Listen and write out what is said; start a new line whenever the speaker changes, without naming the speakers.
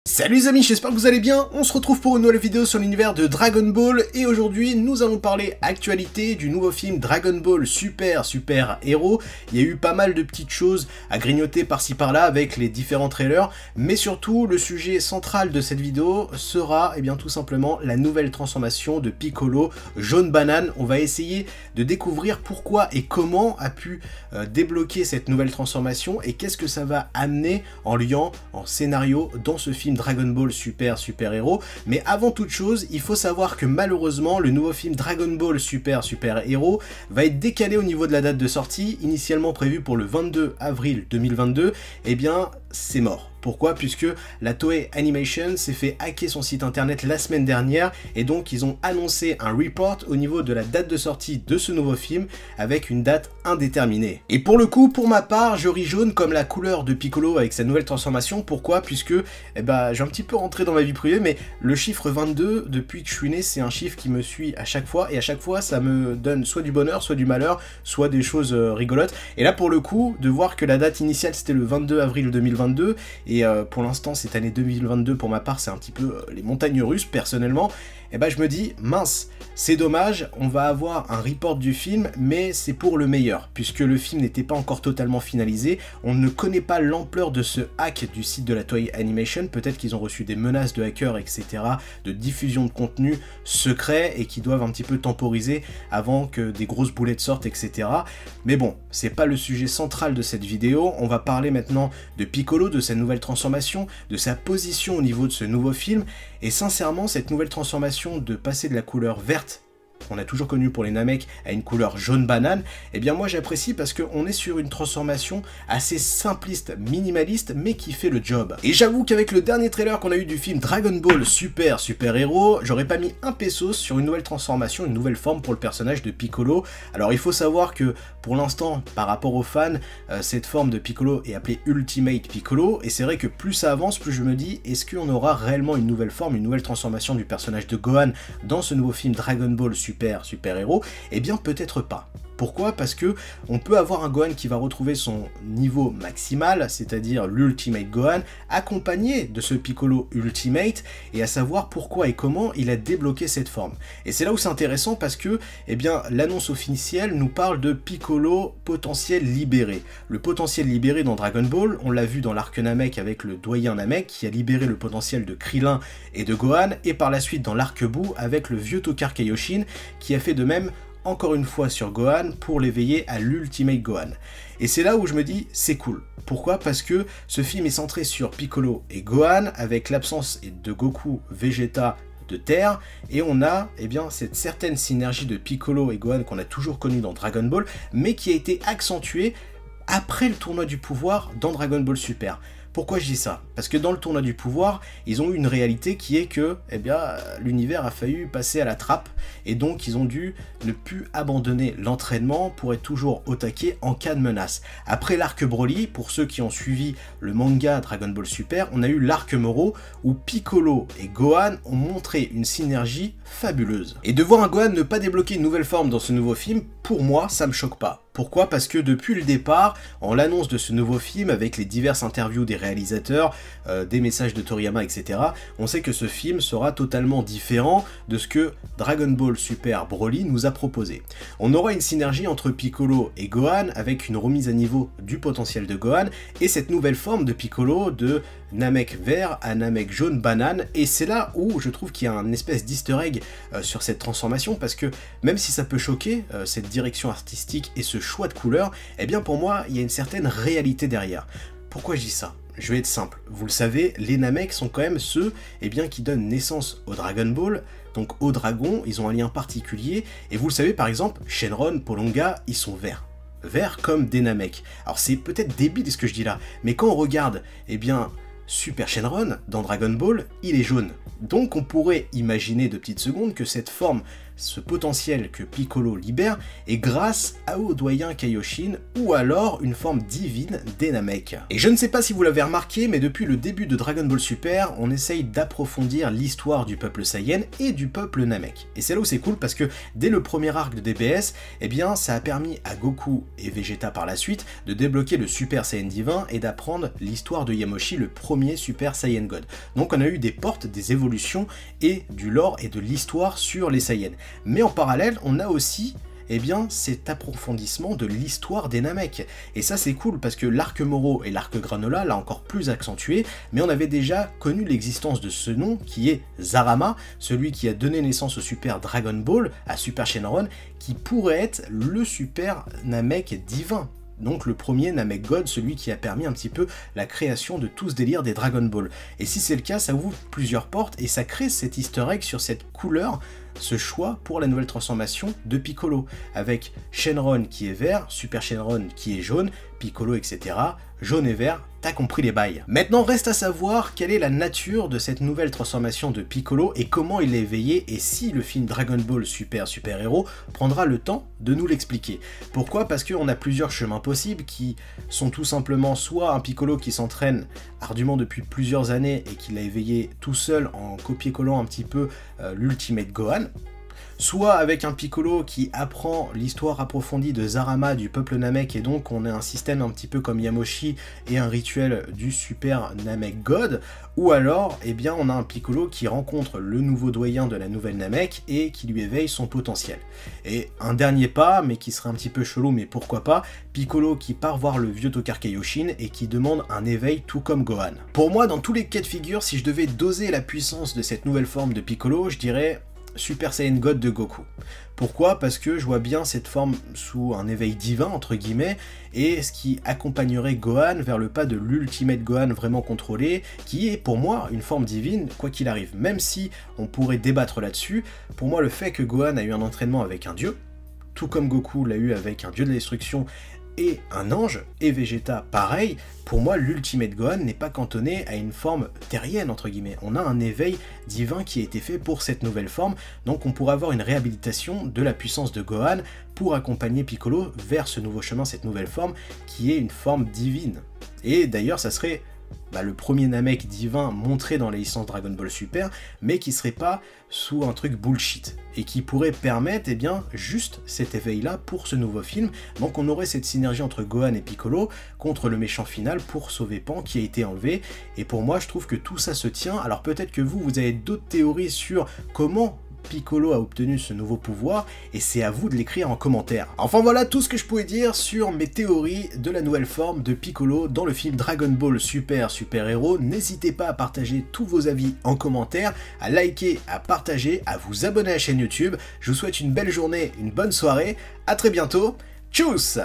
Salut les amis, j'espère que vous allez bien. On se retrouve pour une nouvelle vidéo sur l'univers de Dragon Ball et aujourd'hui nous allons parler actualité du nouveau film Dragon Ball Super Héros. Il y a eu pas mal de petites choses à grignoter par-ci par-là avec les différents trailers, mais surtout le sujet central de cette vidéo sera tout simplement la nouvelle transformation de Piccolo jaune banane. On va essayer de découvrir pourquoi et comment a pu débloquer cette nouvelle transformation et qu'est-ce que ça va amener en lien, en scénario dans ce film Dragon Ball Super Héros. Mais avant toute chose, il faut savoir que malheureusement le nouveau film Dragon Ball Super Héros va être décalé au niveau de la date de sortie, initialement prévu pour le 22 avril 2022, c'est mort. Pourquoi? Puisque la Toei Animation s'est fait hacker son site internet la semaine dernière et donc ils ont annoncé un report au niveau de la date de sortie de ce nouveau film avec une date indéterminée. Et pour le coup, pour ma part, je ris jaune comme la couleur de Piccolo avec sa nouvelle transformation. Pourquoi? Puisque j'ai un petit peu rentré dans ma vie privée, mais le chiffre 22, depuis que je suis né, c'est un chiffre qui me suit à chaque fois et à chaque fois ça me donne soit du bonheur, soit du malheur, soit des choses rigolotes. Et là pour le coup, de voir que la date initiale c'était le 22 avril 2022 et pour l'instant cette année 2022 pour ma part c'est un petit peu les montagnes russes personnellement, je me dis mince, c'est dommage, on va avoir un report du film mais c'est pour le meilleur puisque le film n'était pas encore totalement finalisé, on ne connaît pas l'ampleur de ce hack du site de la Toei Animation, peut-être qu'ils ont reçu des menaces de hackers etc, de diffusion de contenu secret et qui doivent un petit peu temporiser avant que des grosses boulettes sortent etc. Mais bon, c'est pas le sujet central de cette vidéo, on va parler maintenant de Piccolo, de sa nouvelle transformation, de sa position au niveau de ce nouveau film, et sincèrement cette nouvelle transformation de passer de la couleur verte qu'on a toujours connu pour les Namek à une couleur jaune banane, moi j'apprécie parce qu'on est sur une transformation assez simpliste, minimaliste, mais qui fait le job. Et j'avoue qu'avec le dernier trailer qu'on a eu du film Dragon Ball Super Héros, j'aurais pas mis un pesos sur une nouvelle transformation, une nouvelle forme pour le personnage de Piccolo. Alors il faut savoir que pour l'instant, par rapport aux fans, cette forme de Piccolo est appelée Ultimate Piccolo, et c'est vrai que plus ça avance, plus je me dis, est-ce qu'on aura réellement une nouvelle forme, une nouvelle transformation du personnage de Gohan dans ce nouveau film Dragon Ball Super Héros? Peut-être pas. Pourquoi? Parce que on peut avoir un Gohan qui va retrouver son niveau maximal, c'est-à-dire l'Ultimate Gohan, accompagné de ce Piccolo Ultimate, et à savoir pourquoi et comment il a débloqué cette forme. Et c'est là où c'est intéressant parce que, l'annonce officielle nous parle de Piccolo potentiel libéré. Le potentiel libéré dans Dragon Ball, on l'a vu dans l'arc Namek avec le doyen Namek qui a libéré le potentiel de Krillin et de Gohan, et par la suite dans l'arc Buu avec le vieux Tokar Kaioshin qui a fait de même encore une fois sur Gohan pour l'éveiller à l'Ultimate Gohan. Et c'est là où je me dis c'est cool. Pourquoi? Parce que ce film est centré sur Piccolo et Gohan avec l'absence de Goku, Vegeta, de Terre, et on a cette certaine synergie de Piccolo et Gohan qu'on a toujours connue dans Dragon Ball, mais qui a été accentuée après le tournoi du pouvoir dans Dragon Ball Super. Pourquoi je dis ça? Parce que dans le tournoi du pouvoir, ils ont eu une réalité qui est que l'univers a failli passer à la trappe et donc ils ont dû ne plus abandonner l'entraînement pour être toujours au taquet en cas de menace. Après l'arc Broly, pour ceux qui ont suivi le manga Dragon Ball Super, on a eu l'arc Moro où Piccolo et Gohan ont montré une synergie fabuleuse. Et de voir un Gohan ne pas débloquer une nouvelle forme dans ce nouveau film, pour moi, ça me choque pas. Pourquoi? Parce que depuis le départ, en l'annonce de ce nouveau film, avec les diverses interviews des réalisateurs, des messages de Toriyama, etc., on sait que ce film sera totalement différent de ce que Dragon Ball Super Broly nous a proposé. On aura une synergie entre Piccolo et Gohan, avec une remise à niveau du potentiel de Gohan, et cette nouvelle forme de Piccolo de Namek vert à Namek jaune banane, et c'est là où je trouve qu'il y a un espèce d'easter egg sur cette transformation, parce que même si ça peut choquer, cette direction artistique et ce choix de couleurs, pour moi, il y a une certaine réalité derrière. Pourquoi je dis ça? Je vais être simple. Vous le savez, les Namek sont quand même ceux qui donnent naissance au Dragon Ball, donc aux dragons, ils ont un lien particulier, et vous le savez par exemple, Shenron, Polonga, ils sont verts. Verts comme des Namek. Alors c'est peut-être débile ce que je dis là, mais quand on regarde, Super Shenron, dans Dragon Ball, il est jaune. Donc on pourrait imaginer de petites secondes que cette forme ce potentiel que Piccolo libère est grâce au doyen Kaioshin ou alors une forme divine des Namek. Et je ne sais pas si vous l'avez remarqué, mais depuis le début de Dragon Ball Super, on essaye d'approfondir l'histoire du peuple Saiyan et du peuple Namek. Et c'est là où c'est cool parce que dès le premier arc de DBS, eh bien ça a permis à Goku et Vegeta par la suite de débloquer le Super Saiyan divin et d'apprendre l'histoire de Yamoshi, le premier Super Saiyan God. Donc on a eu des portes, des évolutions et du lore et de l'histoire sur les Saiyans. Mais en parallèle, on a aussi cet approfondissement de l'histoire des Namek. Et ça c'est cool parce que l'arc Moro et l'arc Granola l'a encore plus accentué, mais on avait déjà connu l'existence de ce nom qui est Zarama, celui qui a donné naissance au Super Dragon Ball, à Super Shenron, qui pourrait être le Super Namek divin. Donc le premier Namek God, celui qui a permis un petit peu la création de tout ce délire des Dragon Ball. Et si c'est le cas, ça ouvre plusieurs portes et ça crée cet easter egg sur cette couleur, ce choix pour la nouvelle transformation de Piccolo, avec Shenron qui est vert, Super Shenron qui est jaune, Piccolo etc. jaune et vert, t'as compris les bails. Maintenant reste à savoir quelle est la nature de cette nouvelle transformation de Piccolo et comment il est éveillé et si le film Dragon Ball Super Super Héros prendra le temps de nous l'expliquer. Pourquoi? Parce qu'on a plusieurs chemins possibles qui sont tout simplement soit un Piccolo qui s'entraîne ardument depuis plusieurs années et qui l'a éveillé tout seul en copier-collant un petit peu l'Ultimate Gohan, soit avec un Piccolo qui apprend l'histoire approfondie de Zarama du peuple Namek et donc on a un système un petit peu comme Yamoshi et un rituel du Super Namek God, ou alors on a un Piccolo qui rencontre le nouveau doyen de la nouvelle Namek et qui lui éveille son potentiel. Et un dernier pas, mais qui serait un petit peu chelou, mais pourquoi pas, Piccolo qui part voir le vieux Tokar Kaioshin et qui demande un éveil tout comme Gohan. Pour moi, dans tous les cas de figure, si je devais doser la puissance de cette nouvelle forme de Piccolo, je dirais Super Saiyan God de Goku. Pourquoi? Parce que je vois bien cette forme sous un éveil divin, entre guillemets, et ce qui accompagnerait Gohan vers le pas de l'Ultimate Gohan vraiment contrôlé, qui est pour moi une forme divine, quoi qu'il arrive. Même si on pourrait débattre là-dessus, pour moi le fait que Gohan a eu un entraînement avec un dieu, tout comme Goku l'a eu avec un dieu de la destruction et un ange, et Vegeta pareil, pour moi l'Ultimate Gohan n'est pas cantonné à une forme terrienne entre guillemets, on a un éveil divin qui a été fait pour cette nouvelle forme, donc on pourrait avoir une réhabilitation de la puissance de Gohan pour accompagner Piccolo vers ce nouveau chemin, cette nouvelle forme qui est une forme divine. Et d'ailleurs ça serait le premier Namek divin montré dans les licences Dragon Ball Super, mais qui serait pas sous un truc bullshit, et qui pourrait permettre juste cet éveil là pour ce nouveau film. Donc on aurait cette synergie entre Gohan et Piccolo contre le méchant final pour sauver Pan qui a été enlevé, et pour moi je trouve que tout ça se tient. Alors peut-être que vous avez d'autres théories sur comment Piccolo a obtenu ce nouveau pouvoir, et c'est à vous de l'écrire en commentaire. Enfin voilà tout ce que je pouvais dire sur mes théories de la nouvelle forme de Piccolo dans le film Dragon Ball Super Super Héros. N'hésitez pas à partager tous vos avis en commentaire, à liker, à partager, à vous abonner à la chaîne YouTube. Je vous souhaite une belle journée, une bonne soirée, à très bientôt, tchuss!